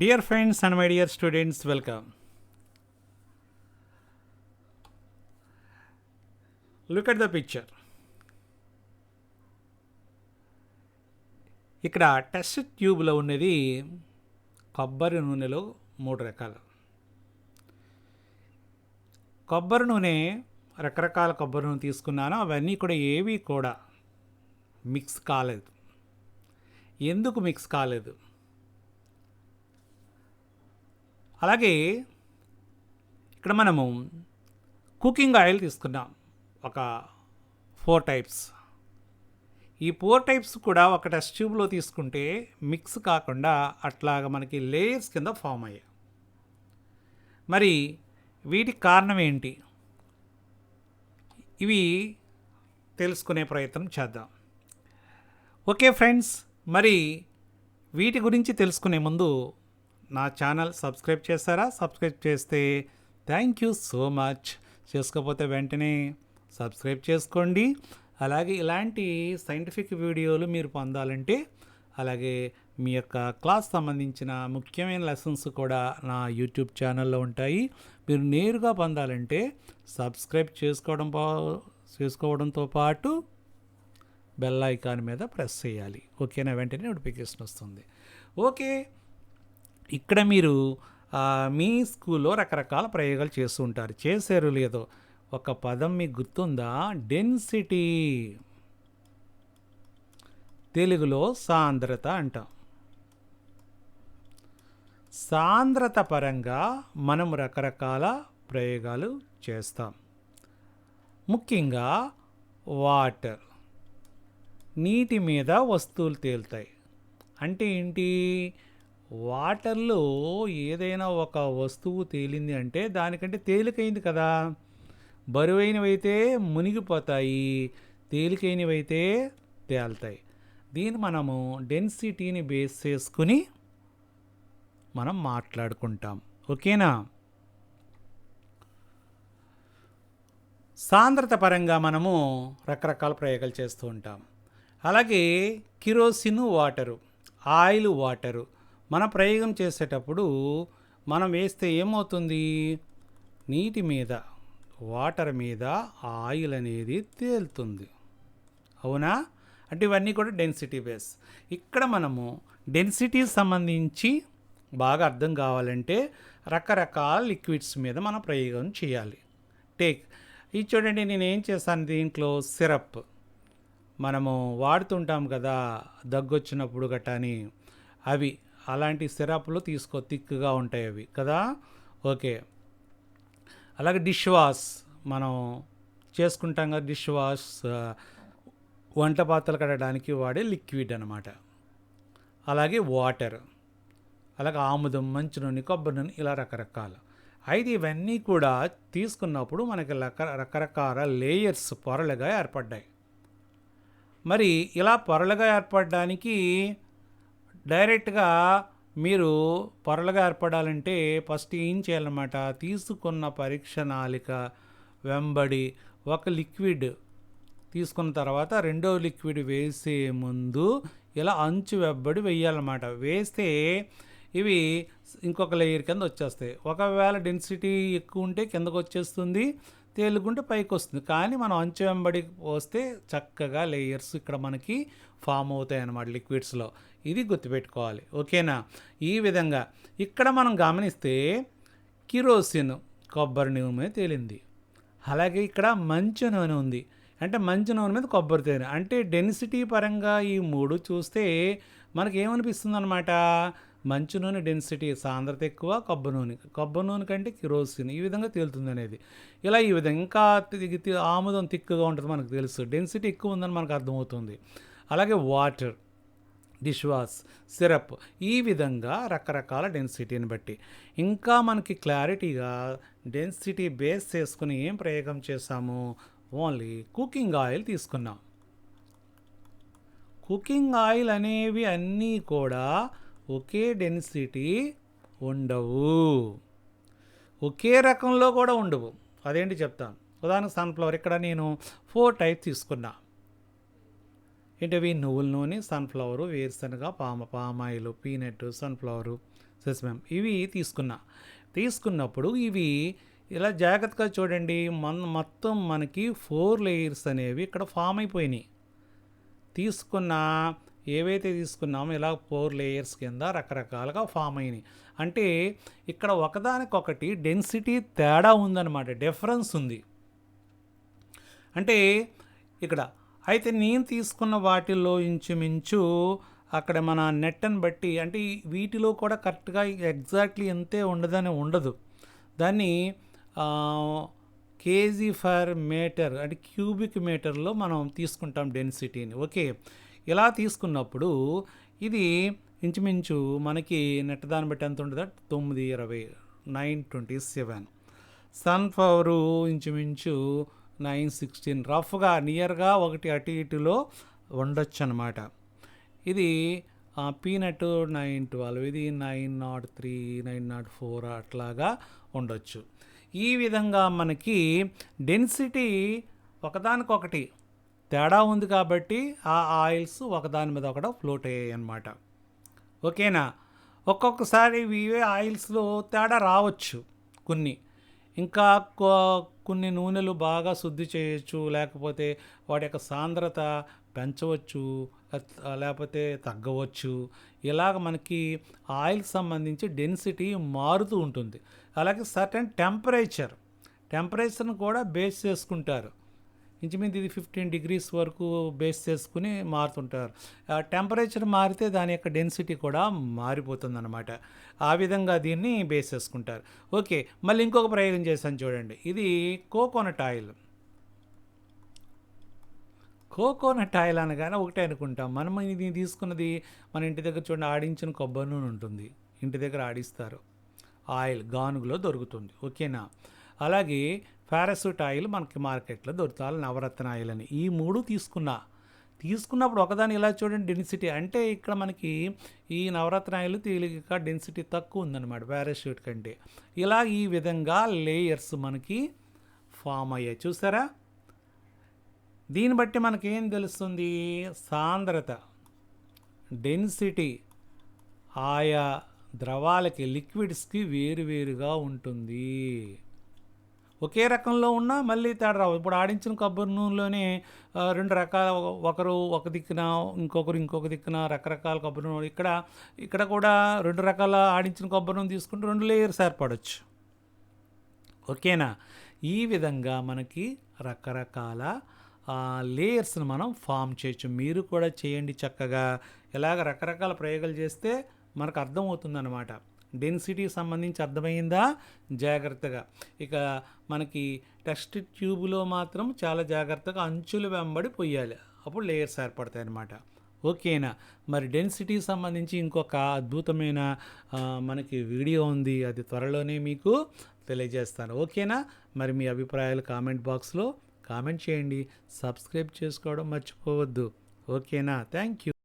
Dear friends and my dear students, welcome. Look at the picture. ఇక్కడ test ట్యూబ్లో ఉన్నది కొబ్బరి నూనెలో 3 రకాలు. కొబ్బరి నూనె రకరకాల కొబ్బరి నూనె తీసుకున్నాను. అవన్నీ కూడా ఏవి కూడా మిక్స్ కాలేదు. ఎందుకు మిక్స్ కాలేదు? అలాగే ఇక్కడ మనము కుకింగ్ ఆయిల్ తీసుకున్నాం. ఒక 4 టైప్స్. ఈ 4 టైప్స్ కూడా ఒక టెస్ట్ ట్యూబ్లో తీసుకుంటే మిక్స్ కాకుండా అట్లాగా మనకి లేయర్స్ కింద ఫామ్ అయ్యాయి. మరి వీటికి కారణం ఏంటి? ఇవి తెలుసుకునే ప్రయత్నం చేద్దాం. ఓకే ఫ్రెండ్స్, మరి వీటి గురించి తెలుసుకునే ముందు నా ఛానల్ సబ్స్క్రైబ్ చేస్తారా? సబ్స్క్రైబ్ చేస్తే థ్యాంక్ యూ సో మచ్. చేసుకోకపోతే వెంటనే సబ్స్క్రైబ్ చేసుకోండి. అలాగే ఇలాంటి సైంటిఫిక్ వీడియోలు మీరు పొందాలంటే, అలాగే మీ యొక్క క్లాస్ సంబంధించిన ముఖ్యమైన లెసన్స్ కూడా నా యూట్యూబ్ ఛానల్లో ఉంటాయి. మీరు నేరుగా పొందాలంటే సబ్స్క్రైబ్ చేసుకోవడంతో పాటు బెల్ ఐకాన్ మీద ప్రెస్ చేయాలి. ఓకేనా? వెంటనే నోటిఫికేషన్ వస్తుంది. ఓకే, ఇక్కడ మీరు మీ స్కూల్లో రకరకాల ప్రయోగాలు చేస్తూ ఉంటారు. చేశారు లేదో? ఒక పదం మీకు గుర్తుందా? డెన్సిటీ. తెలుగులో సాంద్రత అంటాం. సాంద్రత పరంగా మనం రకరకాల ప్రయోగాలు చేస్తాం. ముఖ్యంగా వాటర్, నీటి మీద వస్తువులు తేలుతాయి. అంటే ఏంటి? వాటర్లో ఏదైనా ఒక వస్తువు తేలింది అంటే దానికంటే తేలికైంది కదా. బరువైనవైతే మునిగిపోతాయి, తేలికైనవైతే తేలుతాయి. దీన్ని మనము డెన్సిటీని బేస్ చేసుకుని మనం మాట్లాడుకుంటాం. ఓకేనా? సాంద్రత పరంగా మనము రకరకాల ప్రయోగాలు చేస్తూ ఉంటాం. అలాగే కిరోసిన్ వాటరు, ఆయిల్ వాటరు మన ప్రయోగం చేసేటప్పుడు మనం వేస్తే ఏమవుతుంది? నీటి మీద, వాటర్ మీద ఆయిల్ అనేది తేలుతుంది. అవునా? అంటే ఇవన్నీ కూడా డెన్సిటీ బేస్. ఇక్కడ మనము డెన్సిటీ సంబంధించి బాగా అర్థం కావాలంటే రకరకాల లిక్విడ్స్ మీద మనం ప్రయోగం చేయాలి. ఇది చూడండి, నేను ఏం చేశాను దీంట్లో. సిరప్ మనము వాడుతుంటాం కదా దగ్గొచ్చినప్పుడు గట్టాని, అవి అలాంటి సిరప్లు థిక్గా ఉంటాయి అవి కదా. ఓకే, అలాగే డిష్ వాష్ మనం చేసుకుంటాం కదా. డిష్ వాష్ వంట పాత్రలు కడగడానికి వాడే లిక్విడ్ అనమాట. అలాగే వాటర్, అలాగే ఆముదం, మంచి నూనె, కొబ్బరి నూనె, ఇలా రకరకాలు. అయితే ఇవన్నీ కూడా తీసుకున్నప్పుడు మనకి రకరకాల లేయర్స్, పొరలుగా ఏర్పడ్డాయి. మరి ఇలా పొరలుగా ఏర్పడడానికి డైరెక్ట్గా మీరు పొరలుగా ఏర్పడాలంటే ఫస్ట్ ఏం చేయాలన్నమాట? తీసుకున్న పరీక్ష నాళిక వెంబడి ఒక లిక్విడ్ తీసుకున్న తర్వాత రెండో లిక్విడ్ వేసే ముందు ఇలా అంచు వెంబడి వేయాలన్నమాట. వేస్తే ఇవి ఇంకొక లేయర్ కింద వచ్చేస్తాయి. ఒకవేళ డెన్సిటీ ఎక్కువ ఉంటే కిందకు వచ్చేస్తుంది, తేలుకుంటే పైకి వస్తుంది. కానీ మనం అంచు వెంబడి వస్తే చక్కగా లేయర్స్ ఇక్కడ మనకి ఫామ్ అవుతాయి అన్నమాట లిక్విడ్స్లో. ఇది గుర్తుపెట్టుకోవాలి. ఓకేనా? ఈ విధంగా ఇక్కడ మనం గమనిస్తే కిరోసిన్ కొబ్బరి నూనె మీద తేలింది. అలాగే ఇక్కడ మంచు నూనె ఉంది. అంటే మంచు నూనె మీద కొబ్బరి తేనె. అంటే డెన్సిటీ పరంగా ఈ 3 చూస్తే మనకి ఏమనిపిస్తుంది అనమాట? మంచు నూనె డెన్సిటీ, సాంద్రత ఎక్కువ, కొబ్బరి నూనె కంటే కిరోసిన్ ఈ విధంగా తేలుతుంది అనేది. ఇలా ఈ విధంగా ఇంకా ఆముదం తిక్కుగా ఉంటుంది, మనకు తెలుసు. డెన్సిటీ ఎక్కువ ఉందని మనకు అర్థమవుతుంది. అలాగే వాటర్, డిష్ వాష్, సిరప్, ఈ విధంగా రకరకాల డెన్సిటీని బట్టి ఇంకా మనకి క్లారిటీగా డెన్సిటీ బేస్ చేసుకుని ఏం ప్రయోగం చేసాము? ఓన్లీ కుకింగ్ ఆయిల్ తీసుకున్నాం. కుకింగ్ ఆయిల్ అనేవి అన్నీ కూడా ఒకే డెన్సిటీ ఉండవు, ఒకే రకంలో కూడా ఉండవు. అదేంటి చెప్తాను. ఉదాహరణకు సన్ఫ్లవర్, ఇక్కడ నేను 4 టైప్స్ తీసుకున్నా. ఏంటవి నువ్వుల నూనె, సన్ఫ్లవరు, వేరుశనగ, పామాయిల్, పీనట్, సన్ఫ్లవరు, సెసమమ్ ఇవి తీసుకున్నప్పుడు ఇవి ఇలా జాగ్రత్తగా చూడండి. మొత్తం మనకి 4 లేయర్స్ అనేవి ఇక్కడ ఫామ్ అయిపోయినాయి. తీసుకున్న ఏవైతే తీసుకున్నామో ఇలా 4 లేయర్స్ కింద రకరకాలుగా ఫామ్ అయినాయి. అంటే ఇక్కడ ఒకదానికొకటి డెన్సిటీ తేడా ఉందన్నమాట, డిఫరెన్స్ ఉంది. అంటే ఇక్కడ అయితే నేను తీసుకున్న వాటిల్లో ఇంచుమించు అక్కడ మన నెట్ని బట్టి అంటే వీటిలో కూడా కరెక్ట్గా ఎగ్జాక్ట్లీ ఎంతే ఉండదు. దాన్ని కేజీ ఫర్ మీటర్ అంటే క్యూబిక్ మీటర్లో మనం తీసుకుంటాం డెన్సిటీని. ఓకే, ఇలా తీసుకున్నప్పుడు ఇది ఇంచుమించు మనకి నెట్ దాన్ని బట్టి ఎంత ఉండదు, 920 927. సన్ఫ్లవరు ఇంచుమించు 916, రఫ్గా నియర్గా ఒకటి అటు ఇటులో ఉండొచ్చు అనమాట. ఇది పీనట్ 912, ఇది 903 904 అట్లాగా ఉండొచ్చు. ఈ విధంగా మనకి డెన్సిటీ ఒకదానికొకటి తేడా ఉంది కాబట్టి ఆ ఆయిల్స్ ఒకదాని మీద ఒకటి ఫ్లోట్ అయ్యాయి అన్నమాట. ఓకేనా. ఒక్కొక్కసారి ఇవే ఆయిల్స్లో తేడా రావచ్చు. ఇంకా కొన్ని నూనెలు బాగా శుద్ధి చేయొచ్చు, లేకపోతే వాటి యొక్క సాంద్రత పెంచవచ్చు, లేకపోతే తగ్గవచ్చు. ఇలాగ మనకి ఆయిల్ సంబంధించి డెన్సిటీ మారుతూ ఉంటుంది. అలాగే సర్టెన్ టెంపరేచర్ని కూడా బేస్ చేసుకుంటారు. ఇంచుమించు ఇది 15 degrees వరకు బేస్ చేసుకుని మారుతుంటారు. టెంపరేచర్ మారితే దాని యొక్క డెన్సిటీ కూడా మారిపోతుంది అన్నమాట. ఆ విధంగా దీన్ని బేస్ చేసుకుంటారు. ఓకే, మళ్ళీ ఇంకొక ప్రయోగం చేశాను చూడండి. ఇది కోకోనట్ ఆయిల్ అనగానే ఒకటే అనుకుంటాం మనం. ఇది తీసుకున్నది మన ఇంటి దగ్గర చూడండి, ఆడించిన కొబ్బరి నూనె ఉంటుంది, ఇంటి దగ్గర ఆడిస్తారు. ఆయిల్ గానుగులో దొరుకుతుంది. ఓకేనా. అలాగే పారాసూట్ ఆయిల్ మనకి మార్కెట్లో దొరుకుతాయి, నవరత్న ఆయిల్ అని. ఈ 3 తీసుకున్నప్పుడు ఒకదాని ఇలా చూడండి డెన్సిటీ. అంటే ఇక్కడ మనకి ఈ నవరత్న ఆయిల్ తేలిక డెన్సిటీ తక్కువ ఉందన్నమాట పారాసూట్ కంటే. ఇలా ఈ విధంగా లేయర్స్ మనకి ఫామ్ అయ్యాయి, చూసారా. దీన్ని బట్టి మనకేం తెలుస్తుంది, సాంద్రత డెన్సిటీ ఆయా ద్రవాలకి లిక్విడ్స్కి వేరువేరుగా ఉంటుంది. ఒకే రకంలో ఉన్నా మళ్ళీ తేడా రావు. ఇప్పుడు ఆడించిన కొబ్బరి నూనెలోనే 2 రకాల, ఒకరు ఒక దిక్కున, ఇంకొక దిక్కున రకరకాల కొబ్బరి నూనె. ఇక్కడ కూడా 2 రకాల ఆడించిన కొబ్బరి నూనె తీసుకుంటే 2 లేయర్స్ ఏర్పడవచ్చు. ఓకేనా. ఈ విధంగా మనకి రకరకాల లేయర్స్ని మనం ఫామ్ చేయొచ్చు. మీరు కూడా చేయండి చక్కగా. ఇలాగ రకరకాల ప్రయోగాలు చేస్తే మనకు అర్థమవుతుందన్నమాట. డెన్సిటీ సంబంధించి అర్థమైందా, జాగ్రత్తగా. ఇక మనకి టెస్ట్ ట్యూబ్లో మాత్రం చాలా జాగ్రత్తగా అంచులు వెంబడి పొయ్యాలి, అప్పుడు లేయర్స్ ఏర్పడతాయి అన్నమాట. ఓకేనా. మరి డెన్సిటీ సంబంధించి ఇంకొక అద్భుతమైన మనకి వీడియో ఉంది, అది త్వరలోనే మీకు తెలియజేస్తాను. ఓకేనా. మరి మీ అభిప్రాయాలు కామెంట్ బాక్స్లో కామెంట్ చేయండి. సబ్స్క్రైబ్ చేసుకోవడం మర్చిపోవద్దు. ఓకేనా. Thank you.